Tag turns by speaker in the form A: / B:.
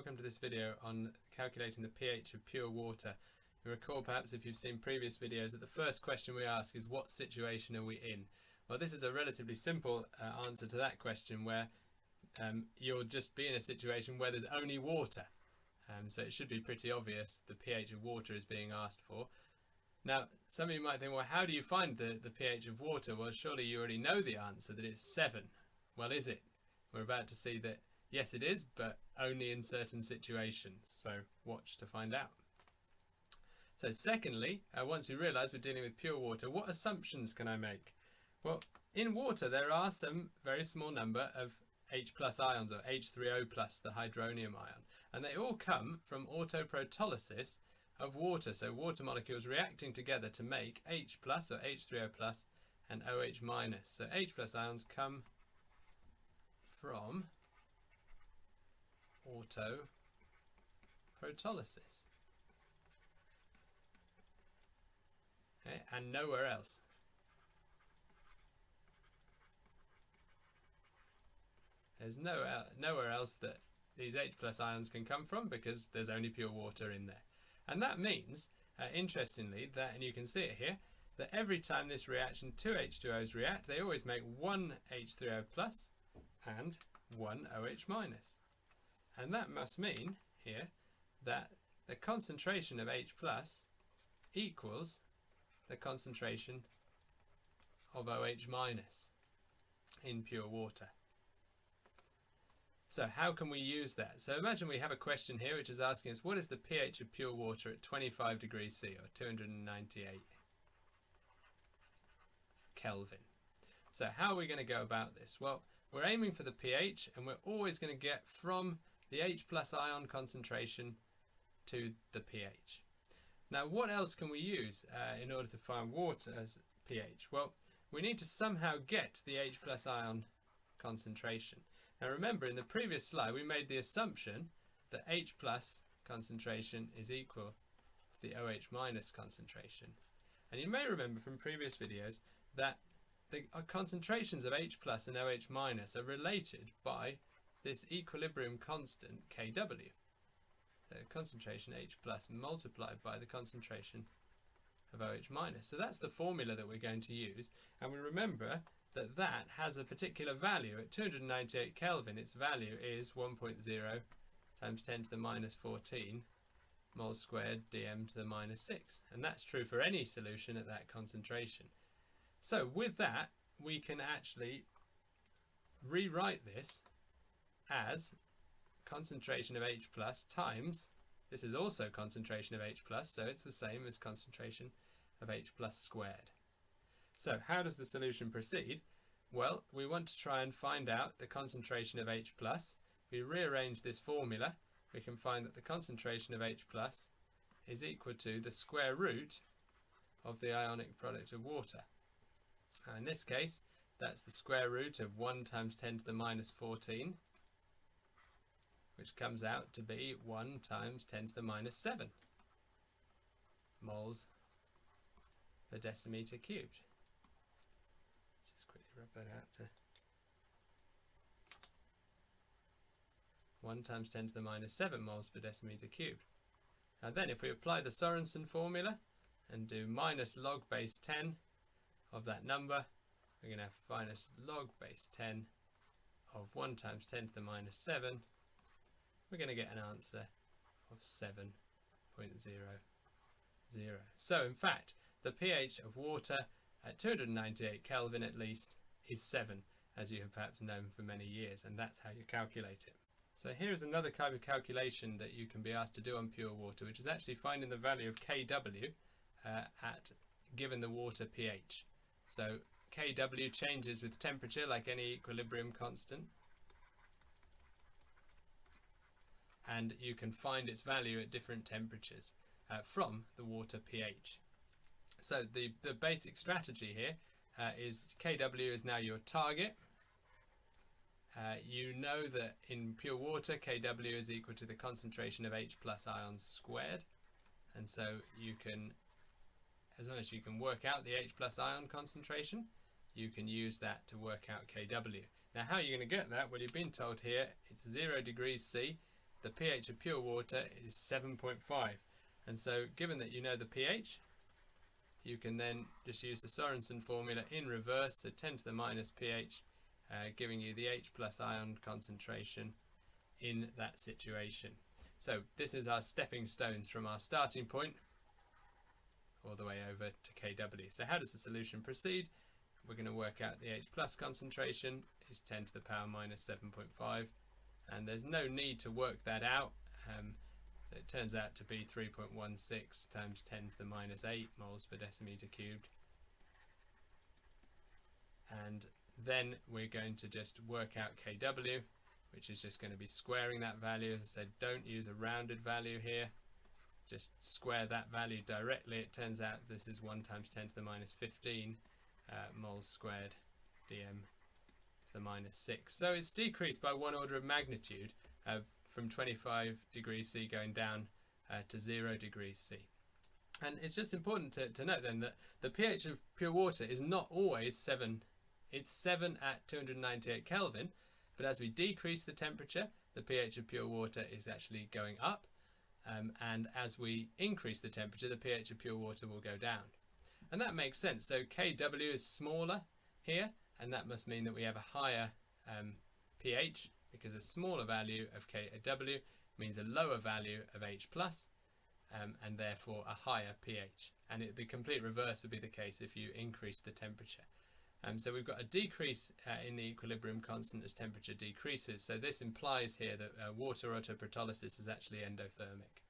A: Welcome to this video on calculating the pH of pure water. You recall perhaps if you've seen previous videos that the first question we ask is what situation are we in? Well, this is a relatively simple answer to that question where you'll just be in a situation where there's only water. So it should be pretty obvious the pH of water is being asked for. Now, some of you might think, well, how do you find the pH of water? Well, surely you already know the answer, that it's 7. Well, is it? We're about to see that yes, it is, but only in certain situations. So watch to find out. So secondly, once we realise we're dealing with pure water, what assumptions can I make? Well, in water there are some very small number of H plus ions, or H3O plus, the hydronium ion, and they all come from autoprotolysis of water. So water molecules reacting together to make H plus, or H3O plus, and OH minus. So H plus ions come from autoprotolysis. Okay, and nowhere else. There's nowhere else that these H plus ions can come from, because there's only pure water in there. And that means, interestingly, that, and you can see it here, that every time this reaction, two H2Os react, they always make one H3O plus and one OH minus. And that must mean here that the concentration of H plus equals the concentration of OH minus in pure water. So how can we use that? So imagine we have a question here which is asking us, what is the pH of pure water at 25 degrees C, or 298 Kelvin? So how are we going to go about this? Well, we're aiming for the pH, and we're always going to get from the H plus ion concentration to the pH. Now, what else can we use in order to find water's pH? Well, we need to somehow get the H plus ion concentration. Now remember, in the previous slide we made the assumption that H plus concentration is equal to the OH minus concentration. And you may remember from previous videos that the concentrations of H plus and OH minus are related by this equilibrium constant Kw. The concentration H plus multiplied by the concentration of OH minus. So that's the formula that we're going to use, and we remember that that has a particular value. At 298 Kelvin, its value is 1.0 times 10 to the minus 14 moles squared dm to the minus 6, and that's true for any solution at that concentration. So with that, we can actually rewrite this as concentration of H plus times, this is also concentration of H plus, so it's the same as concentration of H plus squared. So how does the solution proceed? Well, we want to try and find out the concentration of H plus. If we rearrange this formula, we can find that the concentration of H plus is equal to the square root of the ionic product of water. And in this case, that's the square root of 1 times 10 to the minus 14, which comes out to be 1 times 10 to the minus 7 moles per decimeter cubed. Just quickly rub that out to 1 times 10 to the minus 7 moles per decimeter cubed. Now then, if we apply the Sorensen formula and do minus log base 10 of that number, we're going to have minus log base 10 of 1 times 10 to the minus 7. We're going to get an answer of 7.00. So in fact, the pH of water at 298 Kelvin at least is 7, as you have perhaps known for many years, and that's how you calculate it. So here is another type of calculation that you can be asked to do on pure water, which is actually finding the value of Kw at given the water pH. So Kw changes with temperature like any equilibrium constant, and you can find its value at different temperatures from the water pH. So the basic strategy here is Kw is now your target. You know that in pure water Kw is equal to the concentration of H plus ions squared, and so you can, as long as you can work out the H plus ion concentration, you can use that to work out Kw. Now how are you going to get that? Well, you've been told here it's 0 degrees C, the pH of pure water is 7.5. And so given that you know the pH, you can then just use the Sorensen formula in reverse, so 10 to the minus pH, giving you the H plus ion concentration in that situation. So this is our stepping stones from our starting point all the way over to Kw. So how does the solution proceed? We're going to work out the H plus concentration is 10 to the power minus 7.5, and there's no need to work that out. So it turns out to be 3.16 times 10 to the minus 8 moles per decimeter cubed. And then we're going to just work out Kw, which is just going to be squaring that value. As I said, don't use a rounded value here. Just square that value directly. It turns out this is 1 times 10 to the minus 15 moles squared dm to the minus 6. So it's decreased by 1 order of magnitude from 25 degrees C going down to 0 degrees C. And it's just important to note then that the pH of pure water is not always 7. It's 7 at 298 Kelvin, but as we decrease the temperature, the pH of pure water is actually going up. And as we increase the temperature, the pH of pure water will go down. And that makes sense. So Kw is smaller here, and that must mean that we have a higher pH, because a smaller value of Kw means a lower value of H+, and therefore a higher pH. And the complete reverse would be the case if you increase the temperature. So we've got a decrease in the equilibrium constant as temperature decreases. So this implies here that water autoprotolysis is actually endothermic.